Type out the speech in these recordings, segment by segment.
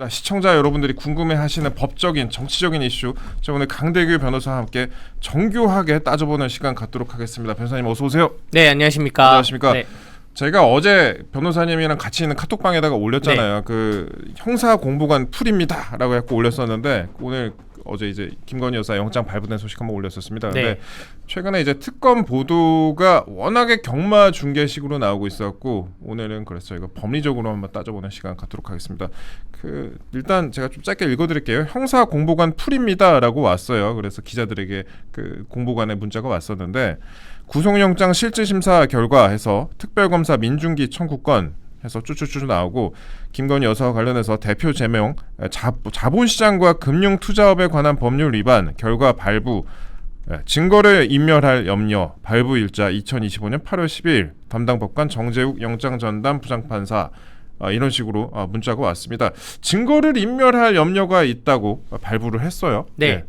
시청자 여러분들이 궁금해하시는 법적인 정치적인 이슈, 저 오늘 강대규 변호사와 함께 정교하게 따져보는 시간 갖도록 하겠습니다. 변호사님 어서 오세요. 네, 안녕하십니까. 안녕하십니까. 네. 제가 어제 변호사님이랑 같이 있는 카톡방에다가 올렸잖아요. 네. 그 형사 공보관 풀입니다라고 해서 올렸었는데 어제 이제 김건희 여사 영장 발부된 소식 한번 올렸었습니다. 근데 네. 최근에 이제 특검 보도가 워낙에 경마 중계식으로 나오고 있었고 오늘은 그래서 저희가 법리적으로 한번 따져보는 시간 갖도록 하겠습니다. 일단 제가 좀 짧게 읽어드릴게요. 형사 공보관 풀입니다라고 왔어요. 그래서 기자들에게 그 공보관의 문자가 왔었는데 구속영장 실질심사 결과 해서 특별검사 민중기 청구권 해서 쭈쭈쭈 나오고 김건희 여사와 관련해서 대표 제명, 자본시장과 금융투자업에 관한 법률 위반, 결과 발부, 증거를 인멸할 염려, 발부 일자 2025년 8월 10일 담당 법관 정재욱 영장전담 부장판사 이런 식으로 문자가 왔습니다. 증거를 인멸할 염려가 있다고 발부를 했어요. 네. 예.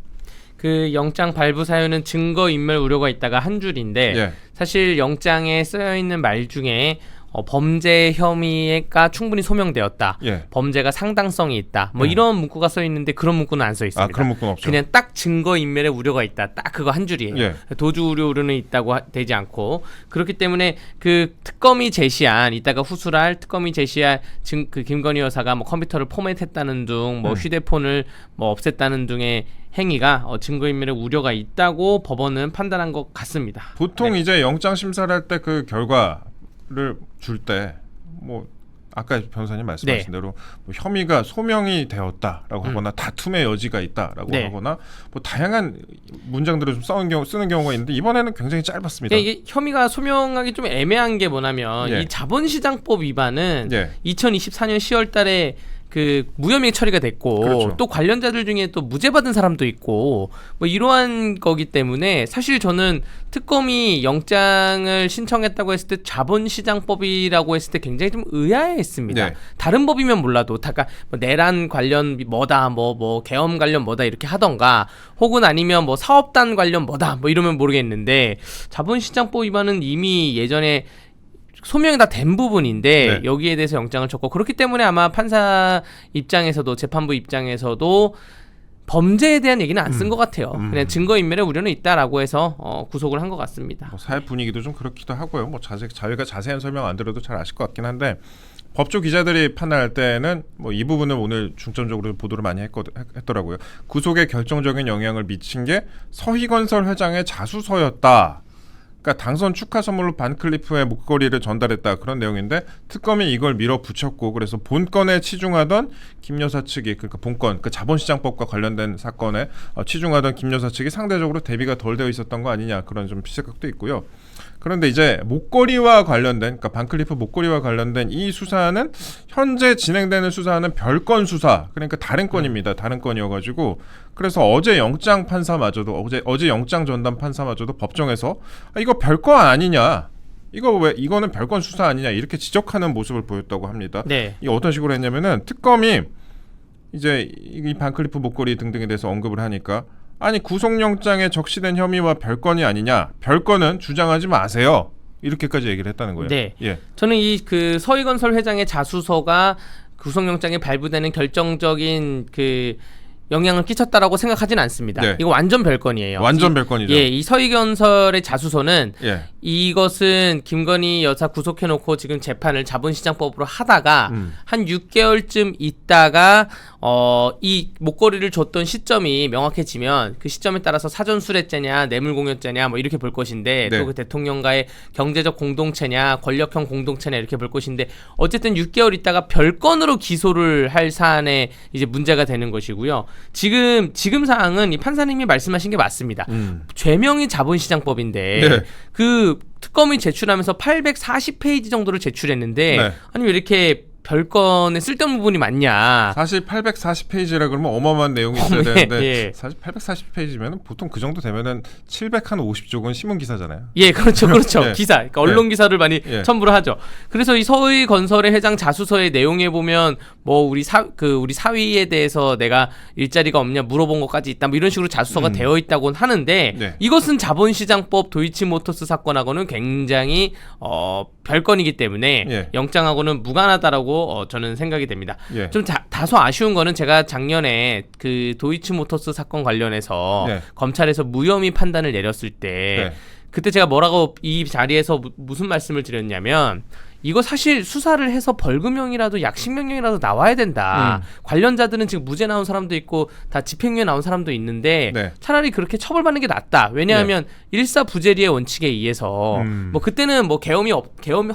그 영장 발부 사유는 증거 인멸 우려가 있다가 한 줄인데 예. 사실 영장에 쓰여 있는 말 중에 범죄 혐의가 충분히 소명되었다. 예. 범죄가 상당성이 있다. 뭐 이런 문구가 써 있는데 그런 문구는 안 써 있습니다. 그런 문구는 없죠. 그냥 딱 증거 인멸의 우려가 있다. 딱 그거 한 줄이에요. 예. 도주 우려는 있다고 되지 않고 그렇기 때문에 그 특검이 제시한 이따가 후술할 특검이 제시할 그 김건희 여사가 뭐 컴퓨터를 포맷했다는 등 뭐 휴대폰을 뭐 없앴다는 등의 행위가 증거인멸의 우려가 있다고 법원은 판단한 것 같습니다. 보통 네. 이제 영장 심사를 할 때 그 결과를 줄 때 뭐 아까 변호사님 말씀하신 네. 대로 뭐 혐의가 소명이 되었다라고 하거나 다툼의 여지가 있다라고 네. 하거나 뭐 다양한 문장들을 좀 쓰는 경우가 있는데 이번에는 굉장히 짧았습니다. 이게 혐의가 소명하기 좀 애매한 게 뭐냐면 예. 이 자본시장법 위반은 예. 2024년 10월달에 그 무혐의 처리가 됐고 그렇죠. 또 관련자들 중에 또 무죄 받은 사람도 있고 뭐 이러한 거기 때문에 사실 저는 특검이 영장을 신청했다고 했을 때 자본시장법이라고 했을 때 굉장히 좀 의아해했습니다. 네. 다른 법이면 몰라도 다가 뭐 내란 관련 뭐다 뭐 계엄 관련 뭐다 이렇게 하던가 혹은 아니면 뭐 사업단 관련 뭐다 뭐 이러면 모르겠는데 자본시장법 위반은 이미 예전에 소명이 다 된 부분인데 네. 여기에 대해서 영장을 쳤고 그렇기 때문에 아마 판사 입장에서도 재판부 입장에서도 범죄에 대한 얘기는 안 쓴 것 같아요. 그냥 증거인멸의 우려는 있다라고 해서 구속을 한 것 같습니다. 뭐 사회 분위기도 좀 그렇기도 하고요. 뭐 저희가 자세한 설명 안 드려도 잘 아실 것 같긴 한데 법조 기자들이 판단할 때는 뭐 이 부분을 오늘 중점적으로 보도를 많이 했더라고요. 구속에 결정적인 영향을 미친 게 서희건설 회장의 자수서였다. 그러니까 당선 축하 선물로 반클리프의 목걸이를 전달했다 그런 내용인데 특검이 이걸 밀어붙였고 그래서 본건에 치중하던 김 여사 측이 그러니까 본건 그 자본시장법과 관련된 사건에 치중하던 김 여사 측이 상대적으로 대비가 덜 되어 있었던 거 아니냐 그런 좀 피색각도 있고요. 그런데 이제 목걸이와 관련된 그러니까 반클리프 목걸이와 관련된 이 수사는 현재 진행되는 수사는 별건 수사 그러니까 다른 건입니다. 다른 건이어가지고 그래서 어제 영장 판사마저도 어제 영장 전담 판사마저도 법정에서 이거 별건 아니냐 이거는 별건 수사 아니냐 이렇게 지적하는 모습을 보였다고 합니다. 네. 이 어떤 식으로 했냐면은 특검이 이제 이 반클리프 목걸이 등등에 대해서 언급을 하니까 아니 구속영장에 적시된 혐의와 별건이 아니냐 별건은 주장하지 마세요 이렇게까지 얘기를 했다는 거예요. 네. 예. 저는 이 그 서희건설 회장의 자수서가 구속영장에 발부되는 결정적인 그 영향을 끼쳤다라고 생각하진 않습니다. 네. 이거 완전 별건이에요. 완전 별건이죠. 예, 이 서희건설의 자수서는 예. 이것은 김건희 여사 구속해놓고 지금 재판을 자본시장법으로 하다가 한 6개월쯤 있다가 이 목걸이를 줬던 시점이 명확해지면 그 시점에 따라서 사전수뢰죄냐 뇌물공여죄냐 뭐 이렇게 볼 것인데 네. 또 그 대통령과의 경제적 공동체냐 권력형 공동체냐 이렇게 볼 것인데 어쨌든 6개월 있다가 별건으로 기소를 할 사안에 이제 문제가 되는 것이고요. 지금 사항은 이 판사님이 말씀하신 게 맞습니다. 죄명이 자본시장법인데 네. 그 특검이 제출하면서 840페이지 정도를 제출했는데 네. 아니 왜 이렇게 별건에 쓸데없는 부분이 많냐. 사실 840페이지라 그러면 어마어마한 내용이 있어야 되는데 예. 사실 840페이지면 보통 그 정도 되면은 750쪽은 신문 기사잖아요. 예, 그렇죠. 예. 기사, 그러니까 언론 기사를 많이 예. 첨부를 하죠. 그래서 이 서희건설의 회장 자수서의 내용에 보면 뭐 우리 사위에 대해서 내가 일자리가 없냐 물어본 것까지 있다. 뭐 이런 식으로 자수서가 되어 있다고는 하는데 네. 이것은 자본시장법 도이치모터스 사건하고는 굉장히 별건이기 때문에 예. 영장하고는 무관하다라고 저는 생각이 됩니다. 예. 좀 다소 아쉬운 거는 제가 작년에 그 도이치모터스 사건 관련해서 네. 검찰에서 무혐의 판단을 내렸을 때 네. 그때 제가 뭐라고 이 자리에서 무슨 말씀을 드렸냐면 이거 사실 수사를 해서 벌금형이라도 약식명령이라도 나와야 된다. 관련자들은 지금 무죄 나온 사람도 있고 다 집행유예 나온 사람도 있는데 네. 차라리 그렇게 처벌받는 게 낫다. 왜냐하면 일사부재리의 원칙에 의해서 뭐 그때는 뭐 계엄이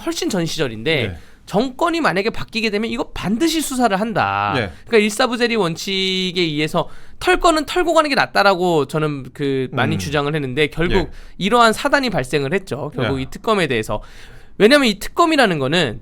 훨씬 전 시절인데 네. 정권이 만약에 바뀌게 되면 이거 반드시 수사를 한다. 네. 그러니까 일사부재리 원칙에 의해서 털 거는 털고 가는 게 낫다라고 저는 그 많이 주장을 했는데 결국 예. 이러한 사단이 발생을 했죠. 결국 예. 이 특검에 대해서. 왜냐하면 이 특검이라는 거는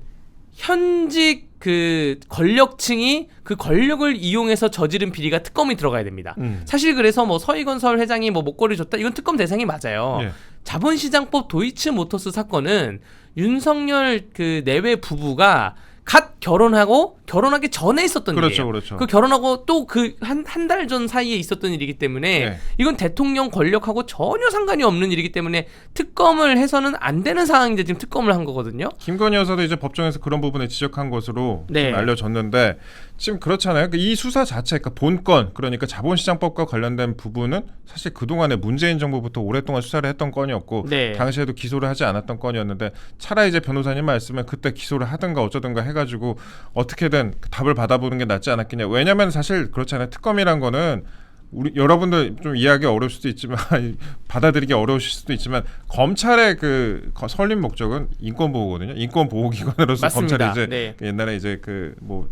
현직 그 권력층이 그 권력을 이용해서 저지른 비리가 특검이 들어가야 됩니다. 사실 그래서 뭐 서희건설 회장이 뭐 목걸이 줬다 이건 특검 대상이 맞아요. 예. 자본시장법 도이치모터스 사건은 윤석열 그 내외 부부가 갓 결혼하기 전에 있었던 그렇죠, 일이에요. 그렇죠. 그 결혼하고 또 그 한 달 전 사이에 있었던 일이기 때문에 네. 이건 대통령 권력하고 전혀 상관이 없는 일이기 때문에 특검을 해서는 안 되는 상황인데 지금 특검을 한 거거든요. 김건희 여사도 이제 법정에서 그런 부분을 지적한 것으로 네. 지금 알려졌는데 지금 그렇잖아요. 이 수사 자체, 그러니까 본건, 그러니까 자본시장법과 관련된 부분은 사실 그동안에 문재인 정부부터 오랫동안 수사를 했던 건이었고 네. 당시에도 기소를 하지 않았던 건이었는데 차라리 이제 변호사님 말씀은 그때 기소를 하든가 어쩌든가 해가지고 어떻게든 답을 받아보는 게 낫지 않았겠냐. 왜냐하면 사실 그렇잖아요. 특검이란 거는 우리 여러분들 좀 이해하기 어려울 수도 있지만 받아들이기 어려우실 수도 있지만 검찰의 그 설립 목적은 인권 보호거든요. 인권 보호 기관으로서 맞습니다. 검찰이 이제 네. 옛날에 이제 그 뭐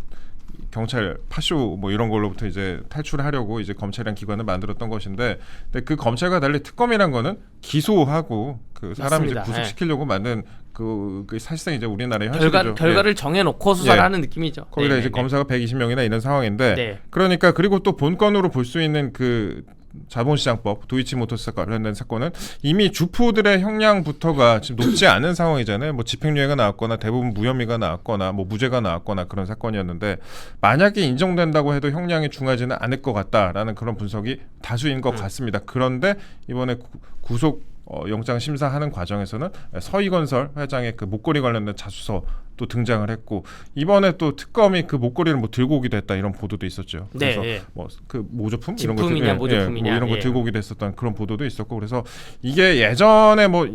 경찰 파쇼 뭐 이런 걸로부터 이제 탈출하려고 이제 검찰이란 기관을 만들었던 것인데, 근데 그 검찰과 달리 특검이란 거는 기소하고 그 사람 이제 맞습니다. 구속시키려고 만든 그 사실상 이제 우리나라의 현실이죠. 결과를 정해놓고 수사를 예. 하는 느낌이죠. 거기다 네, 이제 네, 검사가 120명이나 있는 상황인데 네. 그러니까 그리고 또 본건으로 볼 수 있는 그 자본시장법 도이치모터스 관련된 사건은 이미 주포들의 형량부터가 지금 높지 않은 상황이잖아요. 뭐 집행유예가 나왔거나 대부분 무혐의가 나왔거나 뭐 무죄가 나왔거나 그런 사건이었는데 만약에 인정된다고 해도 형량이 중하지는 않을 것 같다라는 그런 분석이 다수인 것 같습니다. 그런데 이번에 구속 영장 심사하는 과정에서는 서희건설 회장의 그 목걸이 관련된 자수서 또 등장을 했고 이번에 또 특검이 그 목걸이를 뭐 들고 오기도 했다 이런 보도도 있었죠. 네, 그래서 네. 뭐 그 모조품 이런 진품이냐, 거 모조품이냐, 뭐 이런 거 예. 들고 오기도 했었던 그런 보도도 있었고 그래서 이게 예전에 뭐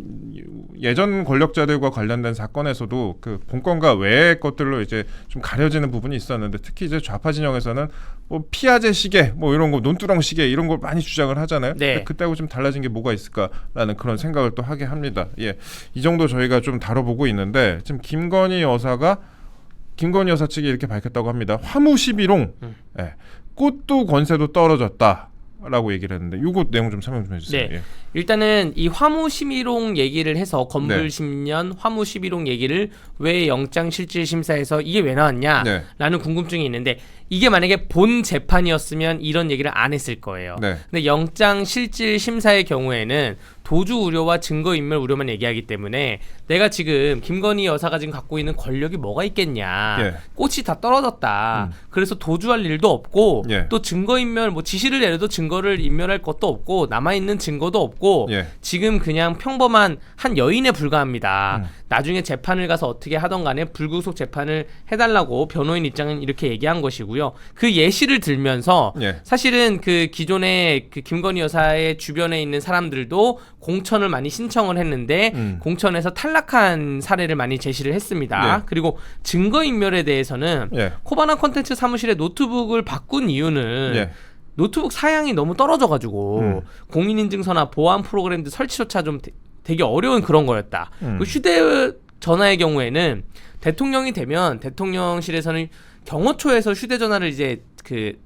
예전 권력자들과 관련된 사건에서도 그 본건과 외의 것들로 이제 좀 가려지는 부분이 있었는데 특히 이제 좌파 진영에서는 뭐 피아제 시계 뭐 이런 거 논두렁 시계 이런 걸 많이 주장을 하잖아요. 네. 근데 그때하고 좀 달라진 게 뭐가 있을까라는 그런 생각을 또 하게 합니다. 예, 이 정도 저희가 좀 다뤄보고 있는데 지금 김건희 여사 측이 이렇게 밝혔다고 합니다. 화무시비롱, 예, 꽃도 권세도 떨어졌다라고 얘기를 했는데 이거 내용 좀 설명 좀 해주세요. 네. 예. 일단은 이 화무시비롱 얘기를 해서 건불 네. 10년 화무시비롱 얘기를 왜 영장실질심사에서 이게 왜 나왔냐 네. 라는 궁금증이 있는데 이게 만약에 본 재판이었으면 이런 얘기를 안 했을 거예요. 네. 근데 영장실질심사의 경우에는 도주 우려와 증거인멸 우려만 얘기하기 때문에 내가 지금 김건희 여사가 지금 갖고 있는 권력이 뭐가 있겠냐. 예. 꽃이 다 떨어졌다. 그래서 도주할 일도 없고 예. 또 증거인멸 뭐 지시를 내려도 증거를 인멸할 것도 없고 남아있는 증거도 없고 예. 지금 그냥 평범한 한 여인에 불과합니다. 나중에 재판을 가서 어떻게 하던 간에 불구속 재판을 해달라고 변호인 입장은 이렇게 얘기한 것이고요. 그 예시를 들면서 예. 사실은 그 기존에 그 김건희 여사의 주변에 있는 사람들도 공천을 많이 신청을 했는데 공천에서 탈락한 사례를 많이 제시를 했습니다. 예. 그리고 증거인멸에 대해서는 예. 코바나 콘텐츠 사무실에 노트북을 바꾼 이유는 예. 노트북 사양이 너무 떨어져가지고 공인인증서나 보안 프로그램들 설치조차 좀 되게 어려운 그런 거였다. 그 휴대전화의 경우에는 대통령이 되면 대통령실에서는 경호처에서 휴대전화를 이제 그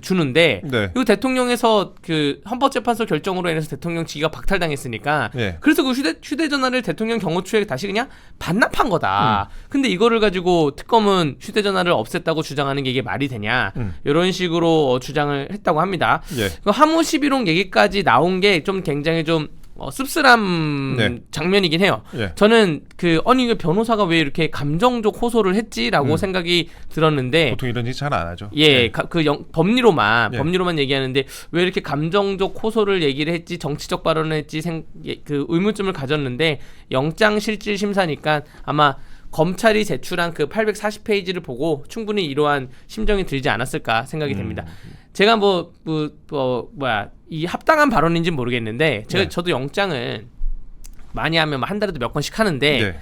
주는데 네. 이거 대통령에서 그 헌법재판소 결정으로 인해서 대통령 직위가 박탈당했으니까 예. 그래서 그 휴대전화를 대통령 경호처에 다시 그냥 반납한 거다. 근데 이거를 가지고 특검은 휴대전화를 없앴다고 주장하는 게 이게 말이 되냐 이런 식으로 주장을 했다고 합니다. 예. 그 화무시비롱 얘기까지 나온 게 좀 굉장히 좀 씁쓸한 네. 장면이긴 해요. 예. 저는 아니 그 변호사가 왜 이렇게 감정적 호소를 했지라고 생각이 들었는데 보통 이런 얘기 잘 안 하죠. 예, 네. 법리로만 예. 법리로만 얘기하는데 왜 이렇게 감정적 호소를 얘기를 했지 정치적 발언을 했지 그 의문점을 가졌는데 영장실질 심사니까 아마 검찰이 제출한 그 840페이지를 보고 충분히 이러한 심정이 들지 않았을까 생각이 됩니다. 제가 이 합당한 발언인지 는 모르겠는데 네. 저도 영장을 많이 하면 한 달에도 몇 건씩 하는데 네.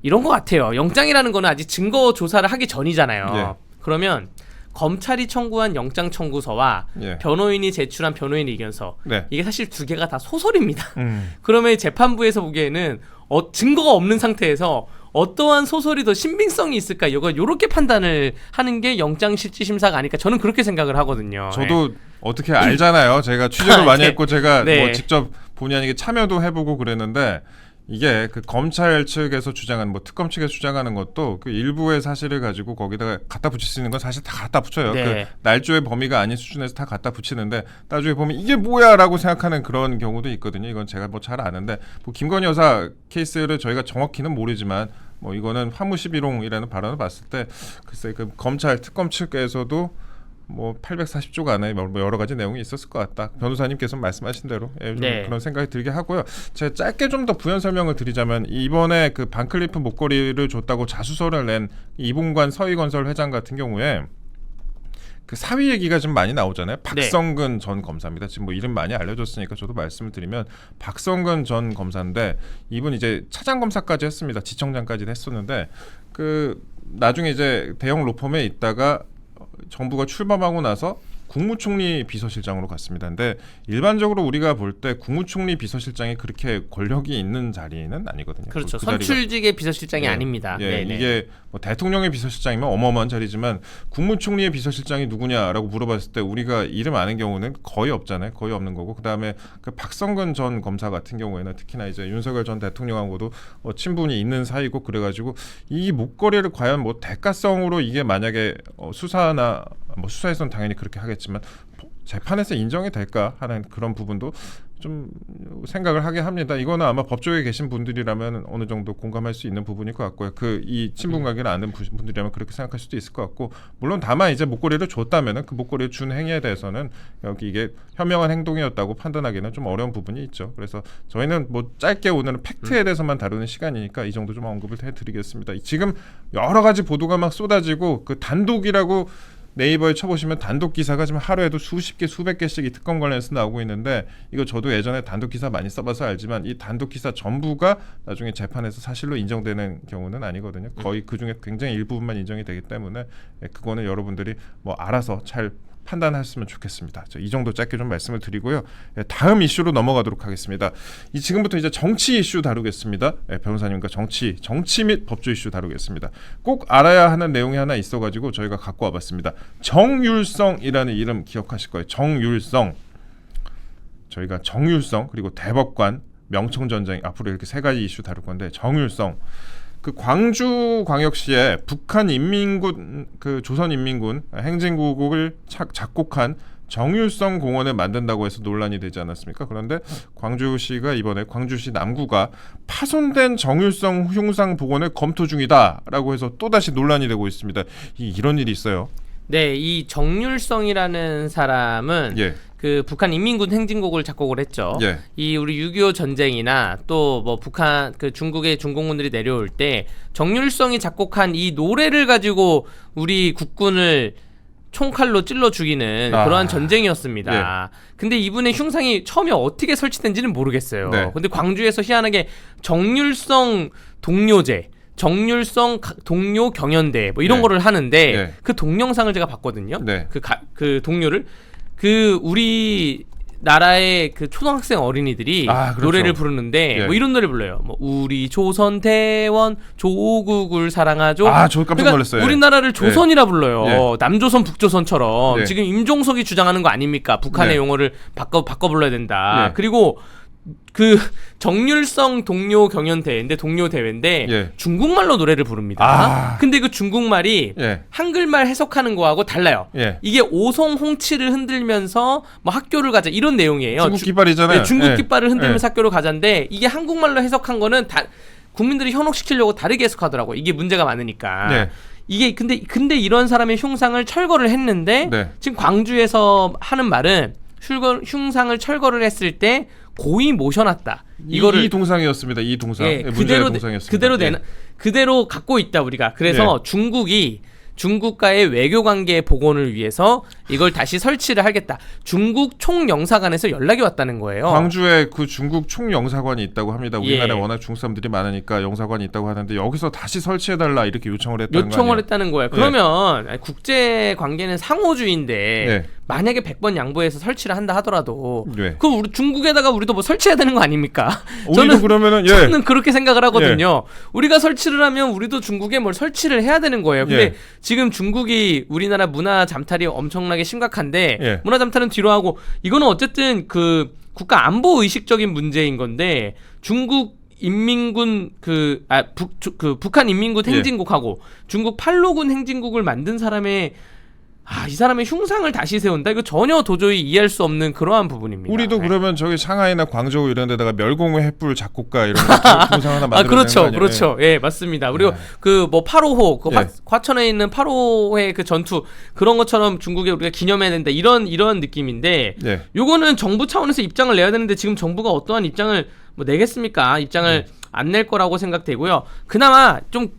이런 것 같아요. 영장이라는 거는 아직 증거 조사를 하기 전이잖아요. 예. 그러면 검찰이 청구한 영장 청구서와 예. 변호인이 제출한 변호인 의견서 네. 이게 사실 두 개가 다 소설입니다. 그러면 재판부에서 보기에는 증거가 없는 상태에서 어떠한 소설이 더 신빙성이 있을까? 요렇게 판단을 하는 게 영장실질심사가 아닐까? 저는 그렇게 생각을 하거든요. 저도 어떻게 알잖아요. 제가 취재를 많이 네. 했고 제가 네. 뭐 직접 본의 아니게 참여도 해보고 그랬는데 이게 그 검찰 측에서 주장하는 뭐 특검 측에서 주장하는 것도 그 일부의 사실을 가지고 거기다가 갖다 붙일 수 있는 건 사실 다 갖다 붙여요. 네. 그 날조의 범위가 아닌 수준에서 다 갖다 붙이는데 나중에 보면 이게 뭐야라고 생각하는 그런 경우도 있거든요. 이건 제가 뭐 잘 아는데 뭐 김건희 여사 케이스를 저희가 정확히는 모르지만 뭐 이거는 화무시비롱이라는 발언을 봤을 때 글쎄 그 검찰 특검 측에서도 뭐 840조 안에 뭐 여러 가지 내용이 있었을 것 같다. 변호사님께서 말씀하신 대로 좀 네. 그런 생각이 들게 하고요. 제가 짧게 좀 더 부연 설명을 드리자면 이번에 그 반클리프 목걸이를 줬다고 자수서를 낸 이봉관 서희건설 회장 같은 경우에 그 사위 얘기가 좀 많이 나오잖아요. 박성근 전 검사입니다. 지금 뭐 이름 많이 알려졌으니까 저도 말씀을 드리면 박성근 전 검사인데 이분 이제 차장 검사까지 했습니다. 지청장까지 했었는데 그 나중에 이제 대형 로펌에 있다가 정부가 출범하고 나서 국무총리 비서실장으로 갔습니다. 근데 일반적으로 우리가 볼 때 국무총리 비서실장이 그렇게 권력이 있는 자리는 아니거든요. 그렇죠. 그 자리가. 선출직의 비서실장이 예. 아닙니다. 예, 네네. 이게 뭐 대통령의 비서실장이면 어마어마한 자리지만 국무총리의 비서실장이 누구냐라고 물어봤을 때 우리가 이름 아는 경우는 거의 없잖아요. 거의 없는 거고 그다음에 그 박성근 전 검사 같은 경우에는 특히나 이제 윤석열 전 대통령하고도 친분이 있는 사이고 그래가지고 이 목걸이를 과연 뭐 대가성으로 이게 만약에 수사나 뭐 수사에서는 당연히 그렇게 하겠지만 재판에서 인정이 될까 하는 그런 부분도 좀 생각을 하게 합니다. 이거는 아마 법조에 계신 분들이라면 어느 정도 공감할 수 있는 부분일 것 같고요. 그 이 친분 관계를 아는 분들이라면 그렇게 생각할 수도 있을 것 같고 물론 다만 이제 목걸이를 줬다면은 그 목걸이를 준 행위에 대해서는 여기 이게 현명한 행동이었다고 판단하기는 좀 어려운 부분이 있죠. 그래서 저희는 뭐 짧게 오늘은 팩트에 대해서만 다루는 시간이니까 이 정도 좀 언급을 해드리겠습니다. 지금 여러 가지 보도가 막 쏟아지고 그 단독이라고 네이버에 쳐보시면 단독 기사가 지금 하루에도 수십 개, 수백 개씩 이 특검 관련해서 나오고 있는데 이거 저도 예전에 단독 기사 많이 써봐서 알지만 이 단독 기사 전부가 나중에 재판에서 사실로 인정되는 경우는 아니거든요. 거의 그 중에 굉장히 일부분만 인정이 되기 때문에 그거는 여러분들이 뭐 알아서 잘 판단했으면 좋겠습니다. 이 정도 짧게 좀 말씀을 드리고요. 다음 이슈로 넘어가도록 하겠습니다. 지금부터 이제 정치 이슈 다루겠습니다. 변호사님과 정치 및 법조 이슈 다루겠습니다. 꼭 알아야 하는 내용이 하나 있어가지고 저희가 갖고 와봤습니다. 정율성이라는 이름 기억하실 거예요. 정율성. 저희가 정율성 그리고 대법관 명청전쟁 앞으로 이렇게 세 가지 이슈 다룰 건데 정율성. 그 광주광역시에 북한 인민군 그 조선인민군 행진곡을 작곡한 정율성 공원을 만든다고 해서 논란이 되지 않았습니까? 그런데 광주시가 이번에 광주시 남구가 파손된 정율성 흉상 복원을 검토 중이다라고 해서 또다시 논란이 되고 있습니다. 이런 일이 있어요. 네, 이 정율성이라는 사람은 예. 그 북한 인민군 행진곡을 작곡을 했죠. 예. 이 우리 6.25 전쟁이나 또 뭐 북한 그 중국의 중공군들이 내려올 때 정율성이 작곡한 이 노래를 가지고 우리 국군을 총칼로 찔러 죽이는 그러한 전쟁이었습니다. 근데 이분의 흉상이 처음에 어떻게 설치된지는 모르겠어요. 네. 근데 광주에서 희한하게 정율성 동료제 정율성 동료 경연대 뭐 이런 네. 거를 하는데 네. 그 동영상을 제가 봤거든요. 네. 그 동료를 그 우리 나라의 그 초등학생 어린이들이 그렇죠. 노래를 부르는데 예. 뭐 이런 노래 불러요. 뭐 우리 조선 대원 조국을 사랑하죠. 저 깜짝 놀랐어요. 우리나라를 조선이라 불러요. 예. 남조선 북조선처럼 예. 지금 임종석이 주장하는 거 아닙니까? 북한의 네. 용어를 바꿔 불러야 된다. 예. 그리고 그 정률성 동료 경연 대회인데 동료 대회인데 예. 중국말로 노래를 부릅니다. 근데 그 중국말이 예. 한글말 해석하는 거하고 달라요. 예. 이게 오송 홍치를 흔들면서 뭐 학교를 가자 이런 내용이에요. 중국 깃발이잖아요. 네, 중국 예. 깃발을 흔들면서 예. 학교를 가자인데 이게 한국말로 해석한 거는 국민들이 현혹시키려고 다르게 해석하더라고. 이게 문제가 많으니까. 네. 이게 근데 이런 사람의 흉상을 철거를 했는데 네. 지금 광주에서 하는 말은 흉상을 철거를 했을 때 고의 모셔놨다. 이거를 이 동상이었습니다. 이 동상. 예, 문제의 동상이었습니다. 그대로 갖고 있다 우리가. 그래서 중국과의 외교 관계 복원을 위해서 이걸 다시 설치를 하겠다. 중국 총영사관에서 연락이 왔다는 거예요. 광주에 그 중국 총영사관이 있다고 합니다. 우리나라에 예. 워낙 중국 사람들이 많으니까 영사관이 있다고 하는데 여기서 다시 설치해달라 이렇게 요청을 했다는 거 아니에요? 요청을 했다는 거예요. 그러면 국제 관계는 상호주의인데 네. 만약에 100번 양보해서 설치를 한다 하더라도 네. 그 우리 중국에다가 우리도 뭐 설치해야 되는 거 아닙니까? 우리도 그러면은 예. 저는 그렇게 생각을 하거든요. 우리가 설치를 하면 우리도 중국에 뭘 설치를 해야 되는 거예요. 근데 예. 지금 중국이 우리나라 문화 잠탈이 엄청나게 심각한데 예. 문화 잠탈은 뒤로 하고 이거는 어쨌든 그 국가 안보 의식적인 문제인 건데 중국 인민군 북한 인민군 예. 행진국하고 중국 팔로군 행진국을 만든 사람의 이 사람의 흉상을 다시 세운다? 이거 전혀 도저히 이해할 수 없는 그러한 부분입니다. 우리도 네. 그러면 저기 상하이나 광저우 이런 데다가 멸공의 횃불 작곡가 이런 거 동상 하나 만들어야 그렇죠, 그렇죠. 예, 맞습니다. 그리고 그 뭐 8호호, 그 예. 화천에 있는 8호의 그 전투 그런 것처럼 중국에 우리가 기념해야 된다. 이런 느낌인데, 예. 요거는 정부 차원에서 입장을 내야 되는데 지금 정부가 어떠한 입장을 뭐 내겠습니까? 입장을 안 낼 거라고 생각되고요. 그나마 좀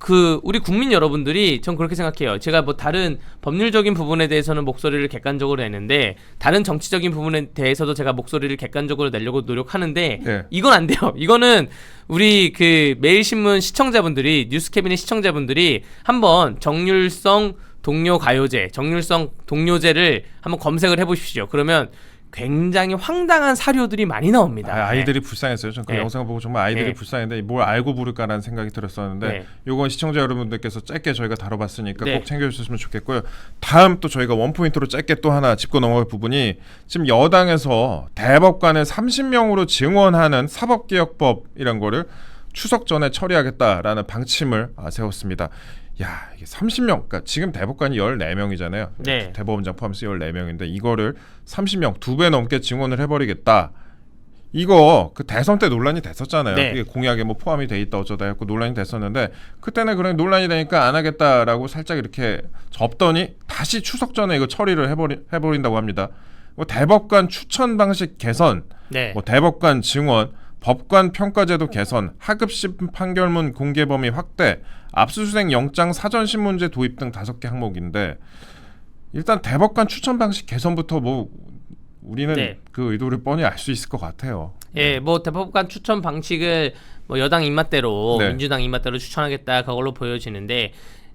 우리 국민 여러분들이 전 그렇게 생각해요. 제가 뭐 다른 법률적인 부분에 대해서는 목소리를 객관적으로 내는데 다른 정치적인 부분에 대해서도 제가 목소리를 객관적으로 내려고 노력하는데 네. 이건 안 돼요. 이거는 우리 그 매일신문 시청자분들이 뉴스캐비닛 시청자분들이 한번 정률성 동료 가요제, 정률성 동료제를 한번 검색을 해보십시오. 그러면 굉장히 황당한 사료들이 많이 나옵니다. 아이들이 불쌍했어요. 전 그 네. 영상을 보고 정말 아이들이 네. 불쌍했는데 뭘 알고 부를까라는 생각이 들었었는데 네. 요건 시청자 여러분들께서 짧게 저희가 다뤄봤으니까 네. 꼭 챙겨주셨으면 좋겠고요. 다음 또 저희가 원포인트로 짧게 또 하나 짚고 넘어갈 부분이 지금 여당에서 대법관을 30명으로 증원하는 사법개혁법이란 거를 추석 전에 처리하겠다라는 방침을 세웠습니다. 야, 이게 30명, 그러니까 지금 대법관이 14명이잖아요. 네. 대법원장 포함해서 14명인데 이거를 30명, 2배 넘게 증원을 해버리겠다. 이거 그 대선 때 논란이 됐었잖아요. 네. 이게 공약에 뭐 포함이 돼 있다 어쩌다 했고 논란이 됐었는데 그때는 그런 논란이 되니까 안 하겠다라고 살짝 이렇게 접더니 다시 추석 전에 이거 처리를 해버린다고 합니다. 뭐 대법관 추천 방식 개선, 네. 뭐 대법관 증원, 법관 평가제도 개선, 하급심 판결문 공개 범위 확대, 압수수색 영장 사전신문제 도입 등 5개 항목인데 일단 대법관 추천 방식 개선부터 뭐 우리는 네. 그 의도를 뻔히 알 수 있을 것 같아요. 예, 뭐 대법관 추천 방식을 뭐 여당 입맛대로 네. 민주당 입맛대로 추천하겠다 그걸로 보여지는데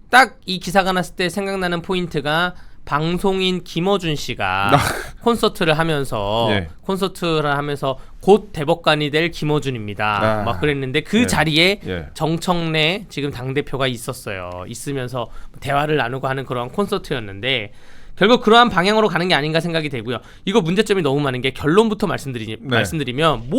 딱 이 기사가 났을 때 생각나는 포인트가 방송인 김어준 씨가 콘서트를 하면서 예. 곧 대법관이 될 김어준입니다. 막 그랬는데 그 예. 자리에 예. 정청래 지금 당대표가 있으면서 대화를 나누고 하는 그런 콘서트였는데 결국 그러한 방향으로 가는 게 아닌가 생각이 되고요. 이거 문제점이 너무 많은 게 결론부터 말씀드리면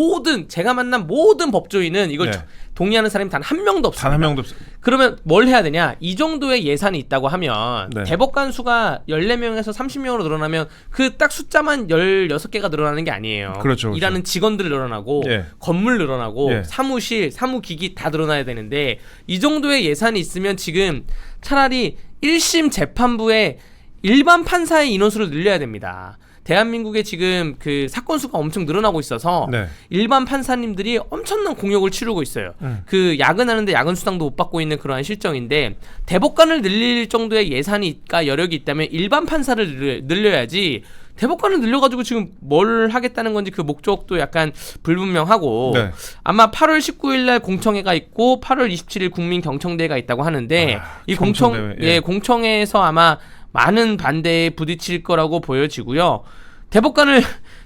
제가 만난 모든 법조인은 이걸 네. 동의하는 사람이 단 한 명도 없습니다. 단 한 명도 없어요. 그러면 뭘 해야 되냐? 이 정도의 예산이 있다고 하면 네. 대법관 수가 14명에서 30명으로 늘어나면 그 딱 숫자만 16개가 늘어나는 게 아니에요. 그렇죠. 일하는 직원들 늘어나고 예. 건물 늘어나고 예. 사무실, 사무기기 다 늘어나야 되는데 이 정도의 예산이 있으면 지금 차라리 1심 재판부에 일반 판사의 인원수를 늘려야 됩니다. 대한민국에 지금 그 사건 수가 엄청 늘어나고 있어서 네. 일반 판사님들이 엄청난 공역을 치르고 있어요. 그 야근하는데 야근 수당도 못 받고 있는 그러한 실정인데 대법관을 늘릴 정도의 예산이가 여력이 있다면 일반 판사를 늘려야지. 대법관을 늘려가지고 지금 뭘 하겠다는 건지 그 목적도 약간 불분명하고 네. 아마 8월 19일 날 공청회가 있고 8월 27일 국민경청대회가 있다고 하는데 이 경청대회, 예. 공청회에서 아마 많은 반대에 부딪힐 거라고 보여지고요. 대법관을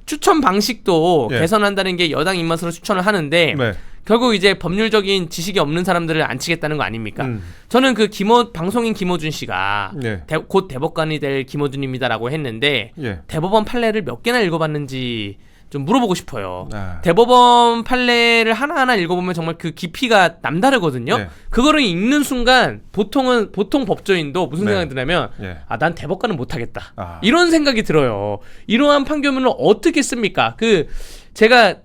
추천 방식도 예. 개선한다는 게 여당 입맛으로 추천을 하는데 네. 결국 이제 법률적인 지식이 없는 사람들을 앉히겠다는 거 아닙니까? 저는 그 방송인 김어준 씨가 예. 곧 대법관이 될 김어준입니다라고 했는데 예. 대법원 판례를 몇 개나 읽어봤는지 좀 물어보고 싶어요. 아. 대법원 판례를 하나하나 읽어보면 정말 그 깊이가 남다르거든요. 네. 그거를 읽는 순간 보통 법조인도 무슨 네. 생각이 드냐면 예. 난 대법관은 못하겠다. 아. 이런 생각이 들어요. 이러한 판결문을 어떻게 씁니까? 제가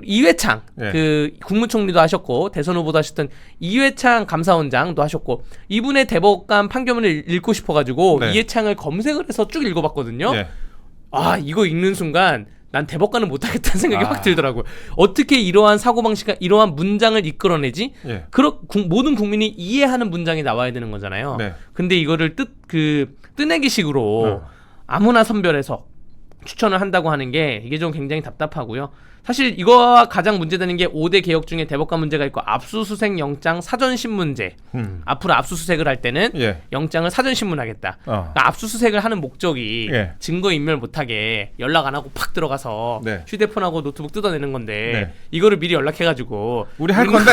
이회창 예. 국무총리도 하셨고 대선 후보도 하셨던 이회창 감사원장도 하셨고 이분의 대법관 판결문을 읽고 싶어가지고 네. 이회창을 검색을 해서 쭉 읽어봤거든요. 예. 이거 읽는 순간 난 대법관은 못하겠다는 생각이 아. 확 들더라고요. 어떻게 이러한 사고방식과 이러한 문장을 이끌어내지? 예. 모든 국민이 이해하는 문장이 나와야 되는 거잖아요. 네. 근데 이거를 뜨내기식으로 아무나 선별해서 추천을 한다고 하는 게 이게 좀 굉장히 답답하고요. 사실 이거와 가장 문제되는 게 5대 개혁 중에 대법관 문제가 있고 압수수색 영장 사전신문제. 앞으로 압수수색을 할 때는 예. 영장을 사전신문하겠다. 그러니까 압수수색을 하는 목적이 예. 증거인멸 못하게 연락 안 하고 팍 들어가서 네. 휴대폰하고 노트북 뜯어내는 건데 네. 이거를 미리 연락해가지고 우리 할 건데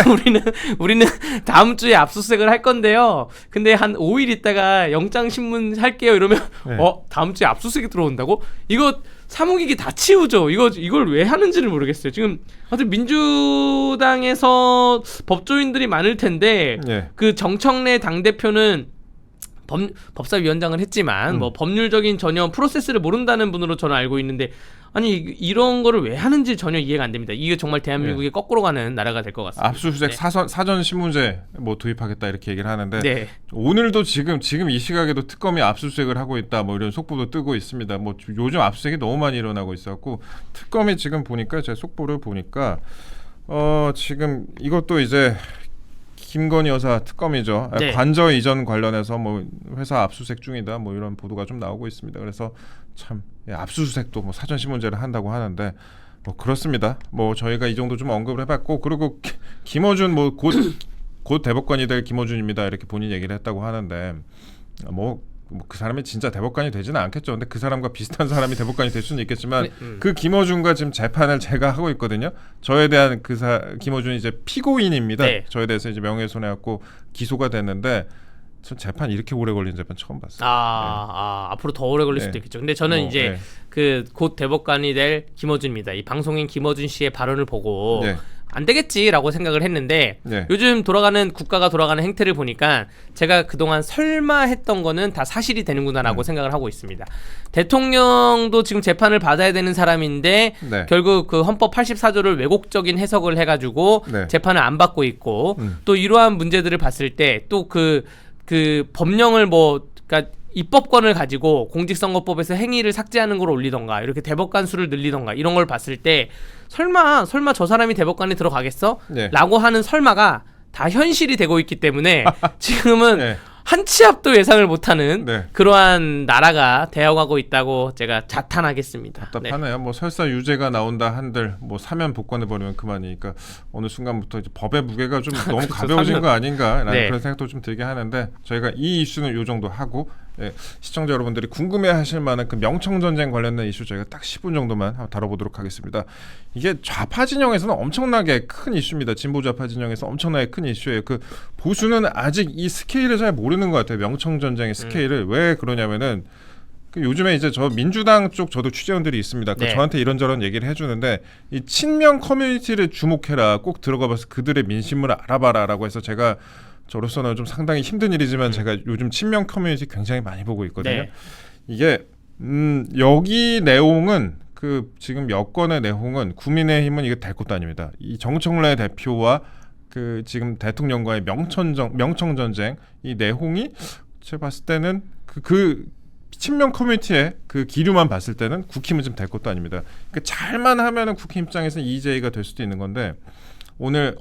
우리는 다음 주에 압수수색을 할 건데요. 근데 한 5일 있다가 영장 신문 할게요 이러면 네. 다음 주에 압수수색이 들어온다고? 이거 사무기기 다 치우죠. 이걸 왜 하는지를 모르겠어요. 지금 하여튼 민주당에서 법조인들이 많을 텐데 예. 그 정청래 당대표는 법사위원장을 했지만 뭐 법률적인 전혀 프로세스를 모른다는 분으로 저는 알고 있는데 아니 이런 거를 왜 하는지 전혀 이해가 안 됩니다. 이게 정말 대한민국이 거꾸로 가는 나라가 될 것 같습니다. 압수수색 네. 사전 신문제 뭐 도입하겠다 이렇게 얘기를 하는데 네. 오늘도 지금 이 시각에도 특검이 압수수색을 하고 있다 뭐 이런 속보도 뜨고 있습니다. 뭐 요즘 압수수색이 너무 많이 일어나고 있었고 특검이 지금 보니까 제 속보를 보니까 지금 이것도 이제 김건희 여사 특검이죠. 네. 관저 이전 관련해서 뭐 회사 압수수색 중이다 뭐 이런 보도가 좀 나오고 있습니다. 그래서 참 압수수색도 뭐 사전 신문제를 한다고 하는데 뭐 그렇습니다. 뭐 저희가 이 정도 좀 언급을 해봤고 그리고 김어준 뭐 곧 대법관이 될 김어준입니다 이렇게 본인 얘기를 했다고 하는데 뭐 그 사람이 진짜 대법관이 되지는 않겠죠. 근데 그 사람과 비슷한 사람이 대법관이 될 수는 있겠지만 그 김어준과 지금 재판을 제가 하고 있거든요. 저에 대한 김어준이 이제 피고인입니다. 네. 저에 대해서 이제 명예훼손해갖고 기소가 됐는데 전 재판 이렇게 오래 걸린 재판 처음 봤어요. 앞으로 더 오래 걸릴 네. 수도 있겠죠. 근데 저는 이제 곧 대법관이 될 김어준입니다. 이 방송인 김어준 씨의 발언을 보고 네. 안 되겠지라고 생각을 했는데 네. 요즘 국가가 돌아가는 행태를 보니까 제가 그동안 설마 했던 거는 다 사실이 되는구나라고 생각을 하고 있습니다. 대통령도 지금 재판을 받아야 되는 사람인데 네. 결국 그 헌법 84조를 왜곡적인 해석을 해가지고 네. 재판을 안 받고 있고 또 이러한 문제들을 봤을 때 또 그 법령을 그러니까 입법권을 가지고 공직선거법에서 행위를 삭제하는 걸 올리던가 이렇게 대법관 수를 늘리던가 이런 걸 봤을 때 설마 저 사람이 대법관에 들어가겠어? 네. 라고 하는 설마가 다 현실이 되고 있기 때문에 지금은 네. 한 치 앞도 예상을 못하는 네. 그러한 나라가 되어가고 있다고 제가 자탄하겠습니다. 답답하네요. 뭐 설사 유죄가 나온다 한들 뭐 사면 복권해 버리면 그만이니까 어느 순간부터 이제 법의 무게가 좀 너무 그렇죠. 가벼워진 거 아닌가라는 네. 그런 생각도 좀 들게 하는데 저희가 이 이슈는 요 정도 하고 시청자 여러분들이 궁금해하실 만한 그 명청 전쟁 관련된 이슈 저희가 딱 10분 정도만 한번 다뤄보도록 하겠습니다. 이게 좌파 진영에서는 엄청나게 큰 이슈입니다. 진보 좌파 진영에서 엄청나게 큰 이슈예요. 그 보수는 아직 이 스케일을 잘 모르는 것 같아요. 명청 전쟁의 스케일을 왜 그러냐면은 요즘에 이제 저 민주당 쪽 저도 취재원들이 있습니다. 네. 저한테 이런저런 얘기를 해주는데 이 친명 커뮤니티를 주목해라. 꼭 들어가봐서 그들의 민심을 알아봐라라고 해서 제가 저로서는 좀 상당히 힘든 일이지만 제가 요즘 친명 커뮤니티 굉장히 많이 보고 있거든요. 네. 이게 여기 내용은 지금 여권의 내용은 국민의힘은 이게 될 것도 아닙니다. 이 정청래 대표와 지금 대통령과의 명청 전쟁 이 내용이 제가 봤을 때는 친명 커뮤니티의 그 기류만 봤을 때는 국힘은 좀 될 것도 아닙니다. 그러니까 잘만 하면은 국힘 입장에서는 EJ가 될 수도 있는 건데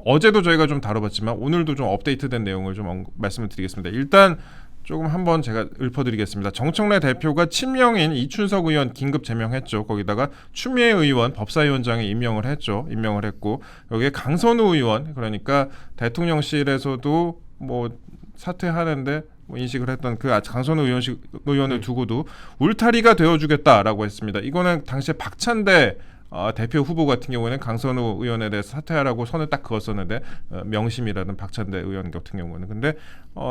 어제도 저희가 좀 다뤄봤지만 오늘도 좀 업데이트된 내용을 좀 말씀을 드리겠습니다. 일단 조금 한번 제가 읊어드리겠습니다. 정청래 대표가 친명인 이춘석 의원 긴급 제명했죠. 거기다가 추미애 의원 법사위원장에 임명을 했고 여기에 강선우 의원 그러니까 대통령실에서도 뭐 사퇴하는데 인식을 했던 그 강선우 의원을 두고도 울타리가 되어주겠다라고 했습니다. 이거는 당시에 박찬대 대표 후보 같은 경우에는 강선우 의원에 대해서 사퇴하라고 선을 딱 그었었는데 명심이라는 박찬대 의원 같은 경우는 근데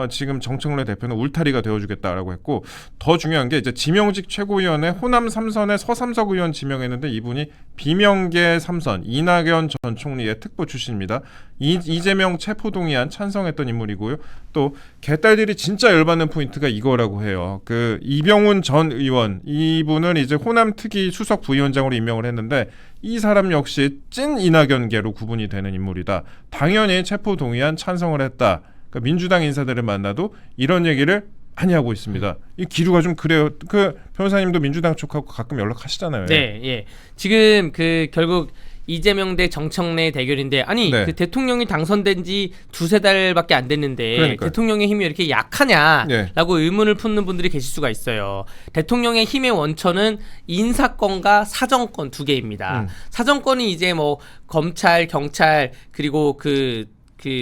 지금 정청래 대표는 울타리가 되어주겠다라고 했고 더 중요한 게 이제 지명직 최고위원회 호남 3선에 서삼석 의원 지명했는데 이분이 비명계 3선 이낙연 전 총리의 특보 출신입니다. 이재명 체포동의안 찬성했던 인물이고요. 또 개딸들이 진짜 열받는 포인트가 이거라고 해요. 그 이병훈 전 의원 이분을 이제 호남 특위 수석 부위원장으로 임명을 했는데 이 사람 역시 찐 이낙연계로 구분이 되는 인물이다. 당연히 체포동의안 찬성을 했다. 그러니까 민주당 인사들을 만나도 이런 얘기를 많이 하고 있습니다. 이 기류가 좀 그래요. 그 변호사님도 민주당 쪽하고 가끔 연락하시잖아요. 네, 예. 지금 그 결국 이재명 대 정청래 대결인데 아니 네. 그 대통령이 당선된 지 두세 달밖에 안 됐는데 그러니까요. 대통령의 힘이 왜 이렇게 약하냐라고 네. 의문을 품는 분들이 계실 수가 있어요. 대통령의 힘의 원천은 인사권과 사정권 두 개입니다. 사정권이 이제 뭐 검찰, 경찰 그리고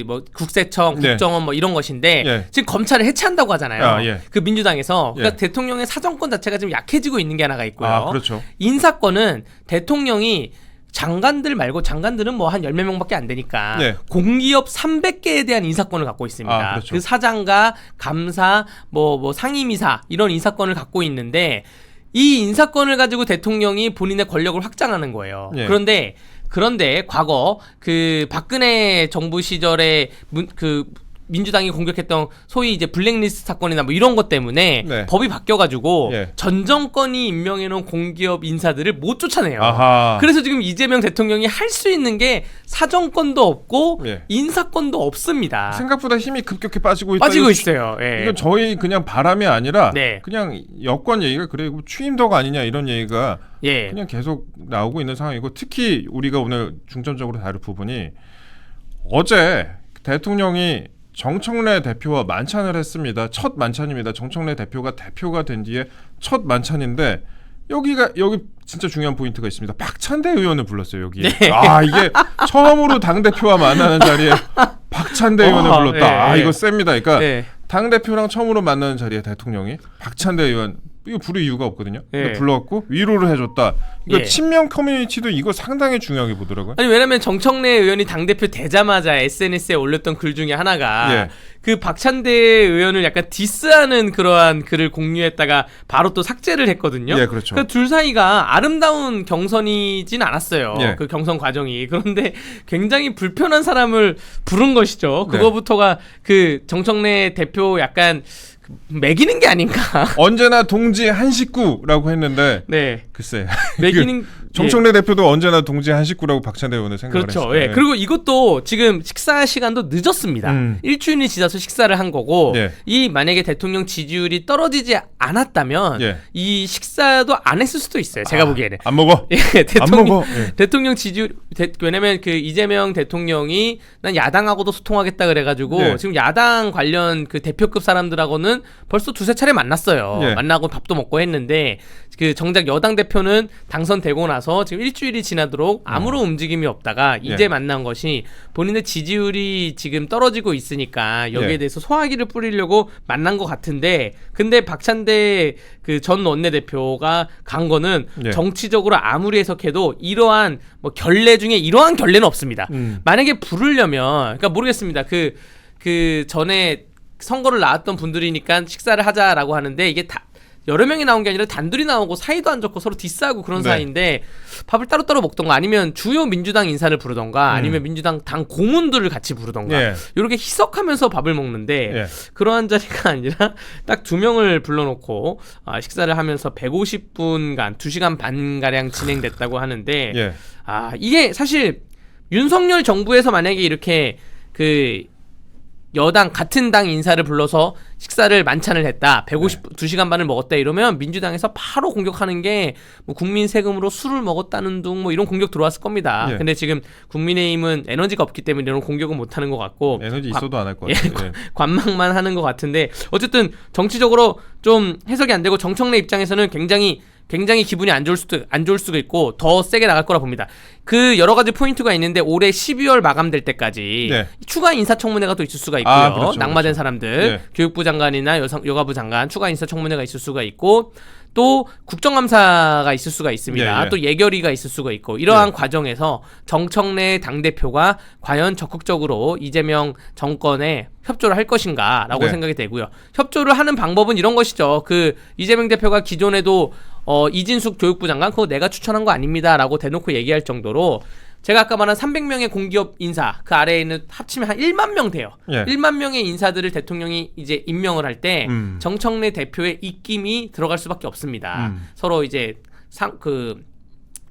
뭐 국세청, 네. 국정원 뭐 이런 것인데 예. 지금 검찰을 해체한다고 하잖아요. 예. 그 민주당에서 그러니까 예. 대통령의 사정권 자체가 좀 약해지고 있는 게 하나가 있고요. 그렇죠. 인사권은 대통령이 장관들 말고 장관들은 뭐 한 10몇 명밖에 안 되니까 네. 공기업 300개에 대한 인사권을 갖고 있습니다. 그렇죠. 그 사장과 감사, 뭐 상임이사 이런 인사권을 갖고 있는데 이 인사권을 가지고 대통령이 본인의 권력을 확장하는 거예요. 예. 그런데 과거 그 박근혜 정부 시절에 민주당이 공격했던 소위 이제 블랙리스트 사건이나 뭐 이런 것 때문에 네. 법이 바뀌어가지고 예. 전 정권이 임명해놓은 공기업 인사들을 못 쫓아내요. 아하. 그래서 지금 이재명 대통령이 할 수 있는 게 사정권도 없고 예. 인사권도 없습니다. 생각보다 힘이 급격히 빠지고 있다. 빠지고 이거 있어요. 예. 이건 저희 그냥 바람이 아니라 네. 그냥 여권 얘기가 그래요. 취임도가 아니냐 이런 얘기가 예. 그냥 계속 나오고 있는 상황이고 특히 우리가 오늘 중점적으로 다룰 부분이 어제 대통령이 정청래 대표와 만찬을 했습니다. 첫 만찬입니다. 정청래 대표가 된 뒤에 첫 만찬인데 여기 진짜 중요한 포인트가 있습니다. 박찬대 의원을 불렀어요. 여기. 네. 이게 처음으로 당 대표와 만나는 자리에 박찬대 의원을 불렀다. 네. 이거 셉니다. 그러니까 네. 당 대표랑 처음으로 만나는 자리에 대통령이 박찬대 의원 이거 부를 이유가 없거든요. 근데 예. 불러갖고 위로를 해줬다. 이거 예. 친명 커뮤니티도 이거 상당히 중요하게 보더라고요. 아니 왜냐면 정청래 의원이 당대표 되자마자 SNS에 올렸던 글 중에 하나가 예. 그 박찬대 의원을 약간 디스하는 그러한 글을 공유했다가 바로 또 삭제를 했거든요. 예, 그렇죠. 그러니까 둘 사이가 아름다운 경선이진 않았어요. 예. 그 경선 과정이. 그런데 굉장히 불편한 사람을 부른 것이죠. 네. 그거부터가 그 정청래 대표 약간 매기는 게 아닌가. 언제나 동지 한 식구라고 했는데 네. 글쎄 매기는 정청래 대표도 언제나 동지 한 식구라고 박찬대 의원을 생각을 그렇죠. 했어요. 예. 그리고 이것도 지금 식사 시간도 늦었습니다. 일주일이 지나서 식사를 한 거고 예. 이 만약에 대통령 지지율이 떨어지지 않았다면 예. 이 식사도 안 했을 수도 있어요. 제가 보기에는. 안 먹어. 예, 안 먹어. 예. 대통령 지지율 왜냐면 그 이재명 대통령이 난 야당하고도 소통하겠다 그래가지고 예. 지금 야당 관련 그 대표급 사람들하고는 벌써 두세 차례 만났어요. 예. 만나고 밥도 먹고 했는데 그 정작 여당 대표는 당선되고 나서 지금 일주일이 지나도록 아무런 움직임이 없다가 이제 예. 만난 것이 본인의 지지율이 지금 떨어지고 있으니까 여기에 예. 대해서 소화기를 뿌리려고 만난 것 같은데 근데 박찬대 그 전 원내대표가 간 거는 예. 정치적으로 아무리 해석해도 이러한 뭐 결례 중에 이러한 결례는 없습니다. 만약에 부르려면 그러니까 모르겠습니다. 그 전에 선거를 나왔던 분들이니까 식사를 하자라고 하는데 이게 다 여러 명이 나온 게 아니라 단둘이 나오고 사이도 안 좋고 서로 디스하고 그런 네. 사이인데 밥을 따로따로 먹던가 아니면 주요 민주당 인사를 부르던가 아니면 민주당 당 고문들을 같이 부르던가 예. 이렇게 희석하면서 밥을 먹는데 예. 그러한 자리가 아니라 딱 2명을 불러놓고 식사를 하면서 150분간 2시간 반가량 진행됐다고 하는데 예. 이게 사실 윤석열 정부에서 만약에 이렇게 그 여당 같은 당 인사를 불러서 식사를 만찬을 했다. 2시간 반을 먹었다 이러면 민주당에서 바로 공격하는 게 뭐 국민 세금으로 술을 먹었다는 둥 뭐 이런 공격 들어왔을 겁니다. 예. 근데 지금 국민의힘은 에너지가 없기 때문에 이런 공격은 못 하는 것 같고 에너지 있어도 안 할 것 같아요. 예. 관망만 하는 것 같은데 어쨌든 정치적으로 좀 해석이 안 되고 정청래 입장에서는 굉장히 기분이 안 좋을 수도 있고 더 세게 나갈 거라 봅니다. 그 여러 가지 포인트가 있는데 올해 12월 마감될 때까지 네. 추가 인사청문회가 또 있을 수가 있고요. 그렇죠, 낙마된 그렇죠. 사람들, 네. 교육부 장관이나 여가부 장관 추가 인사청문회가 있을 수가 있고 또 국정감사가 있을 수가 있습니다. 예, 예. 또 예결위가 있을 수가 있고 이러한 과정에서 정청래 당대표가 과연 적극적으로 이재명 정권에 협조를 할 것인가라고 네. 생각이 되고요. 협조를 하는 방법은 이런 것이죠. 그 이재명 대표가 기존에도 이진숙 교육부 장관 그거 내가 추천한 거 아닙니다라고 대놓고 얘기할 정도로 제가 아까 말한 300명의 공기업 인사 그 아래에 있는 합치면 한 1만 명 돼요. 예. 1만 명의 인사들을 대통령이 이제 임명을 할 때 정청래 대표의 입김이 들어갈 수밖에 없습니다. 서로 이제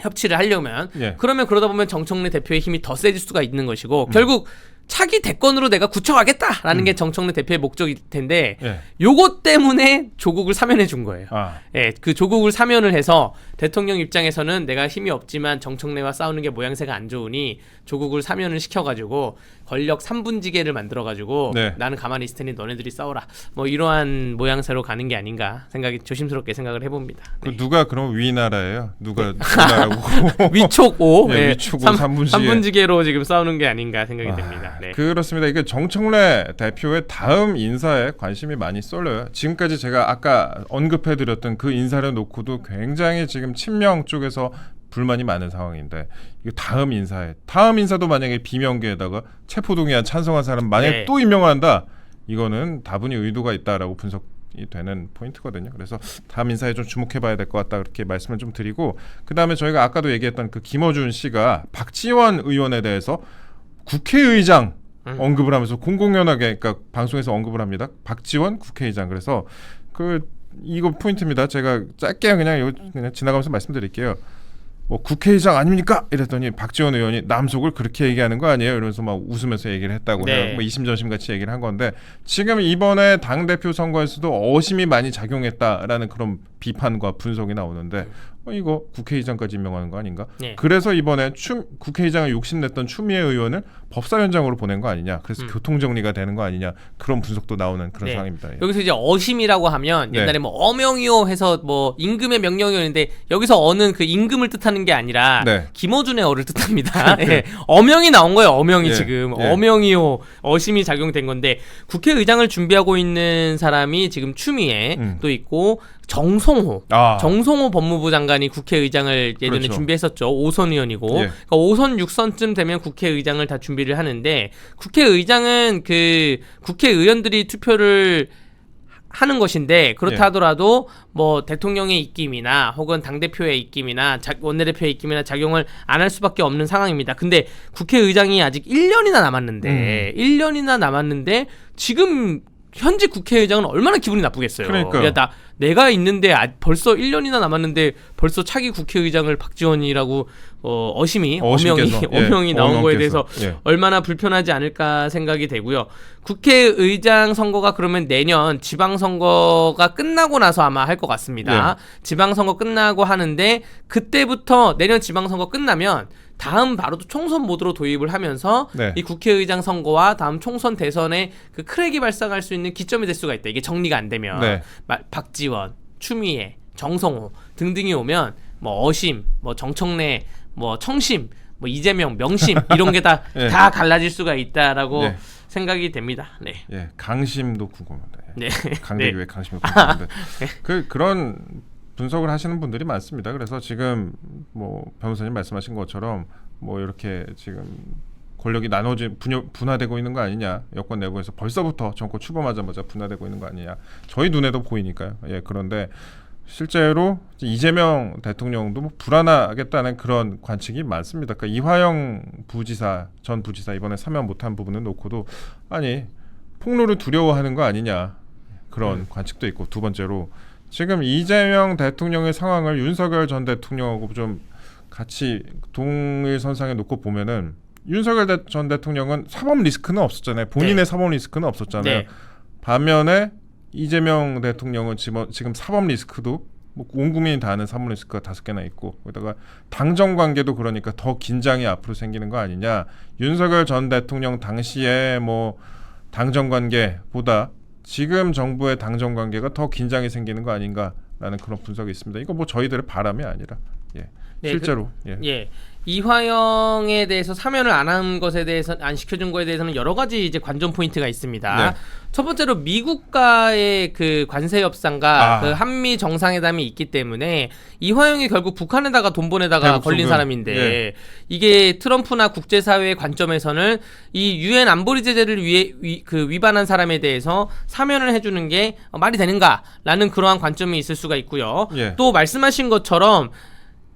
협치를 하려면 예. 그러면 그러다 보면 정청래 대표의 힘이 더 세질 수가 있는 것이고 결국 차기 대권으로 내가 굳혀가겠다라는 게 정청래 대표의 목적일 텐데 예. 요것 때문에 조국을 사면해 준 거예요. 아. 예, 그 조국을 사면을 해서 대통령 입장에서는 내가 힘이 없지만 정청래와 싸우는 게 모양새가 안 좋으니 조국을 사면을 시켜가지고 권력 3분지계를 만들어가지고 네. 나는 가만히 있을 테니 너네들이 싸워라. 뭐 이러한 모양새로 가는 게 아닌가 조심스럽게 생각을 해봅니다. 그 누가 그럼 위나라예요? 누가 위나라고? 위촉 5, 예, 위촉 5, 3분지계로 지금 싸우는 게 아닌가 생각이 됩니다. 네. 그렇습니다. 이게 정청래 대표의 다음 인사에 관심이 많이 쏠려요. 지금까지 제가 아까 언급해드렸던 그 인사를 놓고도 굉장히 지금 친명 쪽에서 불만이 많은 상황인데 이거 다음 인사도 만약에 비명계에다가 체포동의안 찬성한 사람 만약에 네. 또 임명한다, 이거는 다분히 의도가 있다라고 분석이 되는 포인트거든요. 그래서 다음 인사에 좀 주목해봐야 될 것 같다, 그렇게 말씀을 좀 드리고, 그 다음에 저희가 아까도 얘기했던 그 김어준 씨가 박지원 의원에 대해서 국회의장 언급을 하면서 공공연하게, 그러니까 방송에서 언급을 합니다. 박지원 국회의장. 그래서 이거 포인트입니다. 제가 짧게 그냥 지나가면서 말씀드릴게요. 뭐 국회의장 아닙니까? 이랬더니 박지원 의원이 남속을 그렇게 얘기하는 거 아니에요? 이러면서 막 웃으면서 얘기를 했다고 네. 해요. 뭐 이심전심 같이 얘기를 한 건데, 지금 이번에 당대표 선거에서도 어심이 많이 작용했다라는 그런 비판과 분석이 나오는데 이거 국회의장까지 임명하는 거 아닌가? 네. 그래서 이번에 국회의장을 욕심냈던 추미애 의원을 법사위원장으로 보낸 거 아니냐? 그래서 교통정리가 되는 거 아니냐? 그런 분석도 나오는 그런 네. 상황입니다. 예. 여기서 이제 어심이라고 하면 네. 옛날에 뭐 어명이요 해서 뭐 임금의 명령이었는데 여기서 어는 그 임금을 뜻하는 게 아니라 네. 김어준의 어를 뜻합니다. 예. 어명이 나온 거예요. 어명이 예. 지금 예. 어명이요 어심이 작용된 건데 국회의장을 준비하고 있는 사람이 지금 추미애 또 있고 정성호 법무부 장관이 국회의장을 예전에 그렇죠. 준비했었죠. 5선 의원이고 예. 그러니까 5선 6선쯤 되면 국회의장을 다 준비를 하는데 국회의장은 그 국회의원들이 투표를 하는 것인데 그렇다 하더라도 뭐 대통령의 입김이나 혹은 당대표의 입김이나 원내대표의 입김이나 작용을 안 할 수밖에 없는 상황입니다. 근데 국회의장이 아직 1년이나 남았는데 지금 현직 국회의장은 얼마나 기분이 나쁘겠어요. 그러니까요. 내가 있는데 벌써 1년이나 남았는데 벌써 차기 국회의장을 박지원이라고 어명이 나온 거에 대해서 얼마나 불편하지 않을까 생각이 되고요. 국회의장 선거가 그러면 내년 지방선거가 끝나고 나서 아마 할 것 같습니다. 지방선거 끝나고 하는데 그때부터 내년 지방선거 끝나면 다음 바로 총선 모드로 도입을 하면서 이 국회의장 선거와 다음 총선 대선에 그 크랙이 발생할 수 있는 기점이 될 수가 있다. 이게 정리가 안 되면 박지원, 추미애, 정성호 등등이 오면 뭐 어심, 뭐 정청래, 뭐 청심, 뭐 이재명, 명심 이런 게 다 갈라질 수가 있다라고 생각이 됩니다. 네. 예, 강심도 궁금합니다. 네. 강대기 왜 강심이 궁금한데 그런 분석을 하시는 분들이 많습니다. 그래서 지금 뭐 변호사님 말씀하신 것처럼 뭐 이렇게 지금 권력이 분화되고 있는 거 아니냐, 여권 내부에서 벌써부터 정권 출범하자마자 분화되고 있는 거 아니냐, 저희 눈에도 보이니까요. 예, 그런데 실제로 이재명 대통령도 뭐 불안하겠다는 그런 관측이 많습니다. 그러니까 이화영 전 부지사 이번에 사면 못한 부분을 놓고도 아니 폭로를 두려워하는 거 아니냐, 그런 관측도 있고, 두 번째로 지금 이재명 대통령의 상황을 윤석열 전 대통령하고 좀 같이 동일선상에 놓고 보면은 윤석열 전 대통령은 사법 리스크는 없었잖아요. 본인의 사법 리스크는 없었잖아요. 반면에 이재명 대통령은 지금 사법 리스크도 뭐 온 국민이 다 아는 사법 리스크가 5개나 있고, 거기다가 당정 관계도 그러니까 더 긴장이 앞으로 생기는 거 아니냐. 윤석열 전 대통령 당시에 뭐 당정 관계보다 지금 정부의 당정 관계가 더 긴장이 생기는 거 아닌가라는 그런 분석이 있습니다. 이거 뭐 저희들의 바람이 아니라 네, 실제로. 예. 이화영에 대해서 사면을 안 한 것에 대해서 안 시켜준 거에 대해서는 여러 가지 이제 관전 포인트가 있습니다. 네. 첫 번째로 미국과의 그 관세 협상과 그 한미 정상회담이 있기 때문에 이화영이 결국 북한에다가 돈 보내다가 대북 걸린 송금. 사람인데 예. 이게 트럼프나 국제사회의 관점에서는 이 유엔 안보리 제재를 위반한 사람에 대해서 사면을 해주는 게 말이 되는가라는 그러한 관점이 있을 수가 있고요. 예. 또 말씀하신 것처럼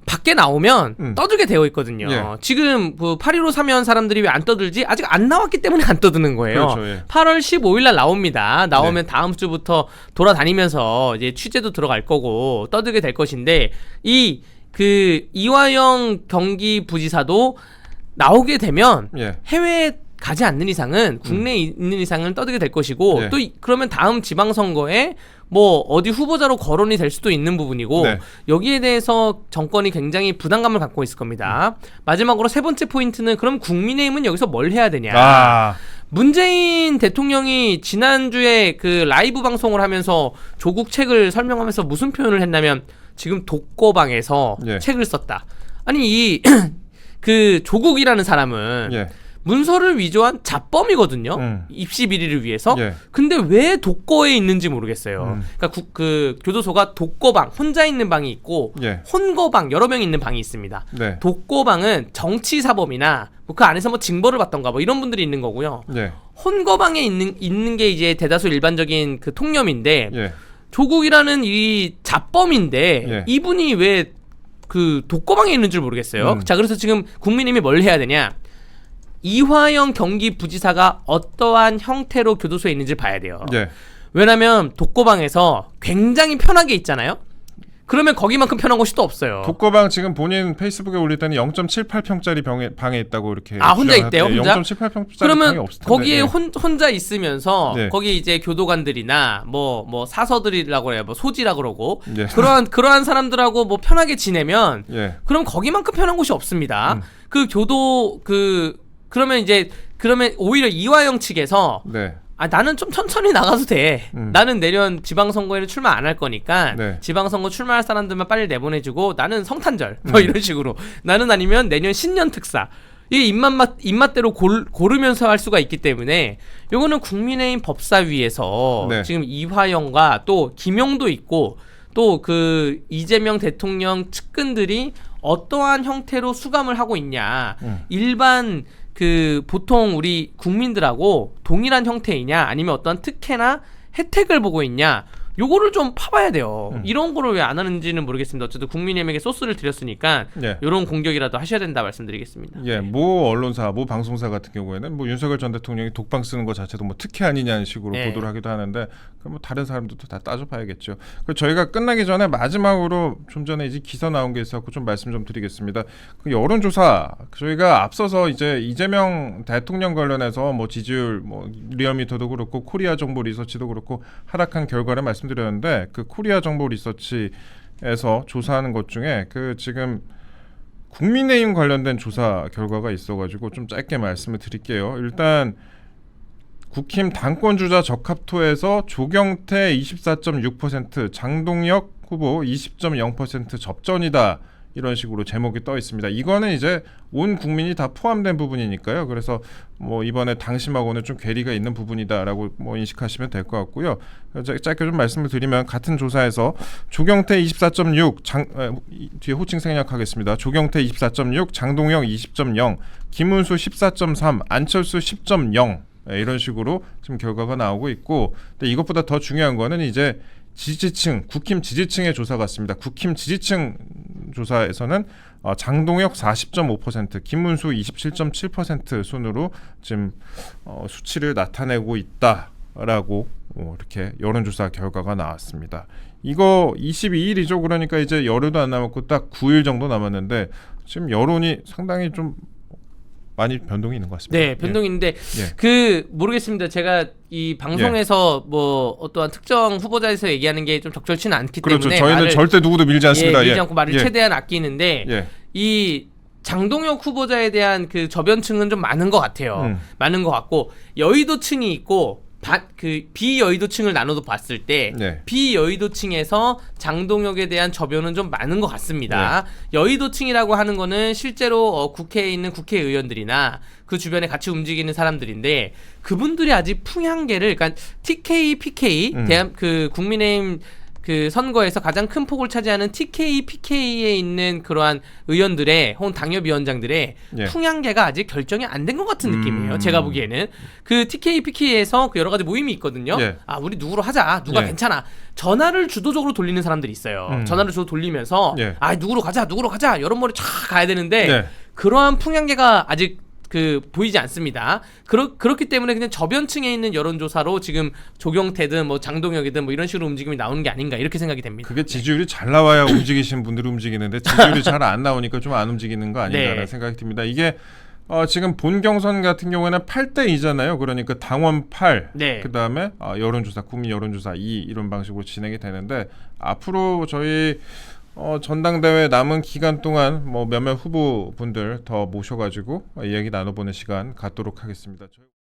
밖에 나오면 떠들게 되어 있거든요. 예. 지금 그 8.15 사면 사람들이 왜 안 떠들지? 아직 안 나왔기 때문에 안 떠드는 거예요. 그렇죠, 예. 8월 15일 날 나옵니다. 나오면 다음 주부터 돌아다니면서 이제 취재도 들어갈 거고 떠들게 될 것인데 그 이화영 경기부지사도 나오게 되면 예. 해외에 가지 않는 이상은 국내에 있는 이상은 떠들게 될 것이고 네. 또 그러면 다음 지방선거에 뭐 어디 후보자로 거론이 될 수도 있는 부분이고 네. 여기에 대해서 정권이 굉장히 부담감을 갖고 있을 겁니다. 마지막으로 세 번째 포인트는 그럼 국민의힘은 여기서 뭘 해야 되냐. 문재인 대통령이 지난주에 그 라이브 방송을 하면서 조국 책을 설명하면서 무슨 표현을 했냐면 지금 독거방에서 예. 책을 썼다. 아니 그 조국이라는 사람은 예. 문서를 위조한 자범이거든요. 입시 비리를 위해서. 예. 근데 왜 독거에 있는지 모르겠어요. 그러니까 그 교도소가 독거방, 혼자 있는 방이 있고 예. 혼거방, 여러 명이 있는 방이 있습니다. 네. 독거방은 정치 사범이나 뭐 그 안에서 뭐 징벌을 받던가 뭐 이런 분들이 있는 거고요. 예. 혼거방에 있는 게 이제 대다수 일반적인 그 통념인데 예. 조국이라는 이 자범인데 예. 이분이 왜 그 독거방에 있는 줄 모르겠어요. 자, 그래서 지금 국민의힘이 뭘 해야 되냐? 이화영 경기부지사가 어떠한 형태로 교도소에 있는지 봐야 돼요. 예. 왜냐면 독거방에서 굉장히 편하게 있잖아요. 그러면 거기만큼 편한 곳이 또 없어요. 독거방 지금 본인 페이스북에 올릴 때는 0.78평짜리 방에 있다고 이렇게 혼자 있대요? 혼자? 0.78평짜리 방이 그러면 없을 텐데. 거기에 예. 혼자 있으면서 네. 거기 이제 교도관들이나 뭐 사서들이라고 해요. 뭐 소지라 그러고 예. 그러한 사람들하고 뭐 편하게 지내면 예. 그럼 거기만큼 편한 곳이 없습니다. 그 교도 그러면 오히려 이화영 측에서 네. 나는 좀 천천히 나가도 돼. 나는 내년 지방선거에는 출마 안 할 거니까 네. 지방선거 출마할 사람들만 빨리 내보내주고 나는 성탄절 뭐 이런 식으로 나는 아니면 내년 신년 특사 이게 입맛대로 고르면서 할 수가 있기 때문에 요거는 국민의힘 법사위에서 네. 지금 이화영과 또 김용도 있고 또 그 이재명 대통령 측근들이 어떠한 형태로 수감을 하고 있냐 일반 그 보통 우리 국민들하고 동일한 형태이냐 아니면 어떤 특혜나 혜택을 보고 있냐 요거를 좀 파봐야 돼요. 이런 거를 왜 안 하는지는 모르겠습니다. 어쨌든 국민의힘에게 소스를 드렸으니까 예. 요런 공격이라도 하셔야 된다 말씀드리겠습니다. 예, 모 언론사, 모 방송사 같은 경우에는 뭐 윤석열 전 대통령이 독방 쓰는 것 자체도 뭐 특혜 아니냐는 식으로 네. 보도를 하기도 하는데 그럼 뭐 다른 사람들도 다 따져봐야겠죠. 저희가 끝나기 전에 마지막으로 좀 전에 이제 기사 나온 게 있어서 좀 말씀 좀 드리겠습니다. 그 여론조사 저희가 앞서서 이제 이재명 대통령 관련해서 뭐 지지율, 뭐 리얼미터도 그렇고 코리아 정보 리서치도 그렇고 하락한 결과를 말씀드렸는데 그 코리아 정보 리서치에서 조사하는 것 중에 그 지금 국민의힘 관련된 조사 결과가 있어가지고 좀 짧게 말씀을 드릴게요. 일단 국힘 당권주자 적합토에서 조경태 24.6%, 장동혁 후보 20.0% 접전이다. 이런 식으로 제목이 떠 있습니다. 이거는 이제 온 국민이 다 포함된 부분이니까요. 그래서 뭐 이번에 당심하고는 좀 괴리가 있는 부분이다라고 뭐 인식하시면 될 것 같고요. 짧게 좀 말씀을 드리면 같은 조사에서 조경태 24.6, 뒤에 호칭 생략하겠습니다. 조경태 24.6, 장동혁 20.0, 김문수 14.3, 안철수 10.0 이런 식으로 지금 결과가 나오고 있고, 근데 이것보다 더 중요한 거는 이제 지지층, 국힘 지지층의 조사 같습니다. 국힘 지지층 조사에서는 장동혁 40.5%, 김문수 27.7% 순으로 지금 수치를 나타내고 있다라고 이렇게 여론조사 결과가 나왔습니다. 이거 22일이죠. 그러니까 이제 열흘도 안 남았고 딱 9일 정도 남았는데 지금 여론이 상당히 좀 많이 변동이 있는 것 같습니다. 네, 변동이 있는데 모르겠습니다. 제가 이 방송에서 뭐 어떠한 특정 후보자에서 얘기하는 게 좀 적절치는 않기 그렇죠. 때문에 저희는 절대 누구도 밀지 않습니다. 밀지 않고 말을 최대한 아끼는데 예. 이 장동혁 후보자에 대한 그 저변층은 좀 많은 것 같아요. 많은 것 같고 여의도층이 있고 그 비여의도층을 나눠도 봤을 때 네. 비여의도층에서 장동혁에 대한 저변은 좀 많은 것 같습니다. 여의도층이라고 하는 거는 실제로 국회에 있는 국회의원들이나 그 주변에 같이 움직이는 사람들인데 그분들이 아직 풍향계를 그러니까 TK, PK 그 국민의힘 그 선거에서 가장 큰 폭을 차지하는 TK, PK에 있는 그러한 의원들의 혹은 당협위원장들의 예. 풍향계가 아직 결정이 안 된 것 같은 느낌이에요. 제가 보기에는 그 TK, PK에서 그 여러 가지 모임이 있거든요. 예. 아 우리 누구로 하자, 누가 예. 괜찮아. 전화를 주도적으로 돌리는 사람들이 있어요. 전화를 주도 돌리면서 예. 아 누구로 가자, 여론몰이 쫙 가야 되는데 네. 그러한 풍향계가 아직 그 보이지 않습니다. 그렇기 때문에 그냥 저변층에 있는 여론조사로 지금 조경태든 뭐 장동혁이든 뭐 이런 식으로 움직임이 나오는 게 아닌가 이렇게 생각이 됩니다. 그게 지지율이 잘 나와야 움직이시는 분들이 움직이는데 지지율이 잘 안 나오니까 좀 안 움직이는 거 아닌가라는 네. 생각이 듭니다. 이게 지금 본 경선 같은 경우에는 8대 2잖아요. 그러니까 당원 8, 네. 그다음에 여론조사, 국민 여론조사 2 이런 방식으로 진행이 되는데 앞으로 저희 전당대회 남은 기간 동안 뭐 몇몇 후보분들 더 모셔가지고 이야기 나눠보는 시간 갖도록 하겠습니다.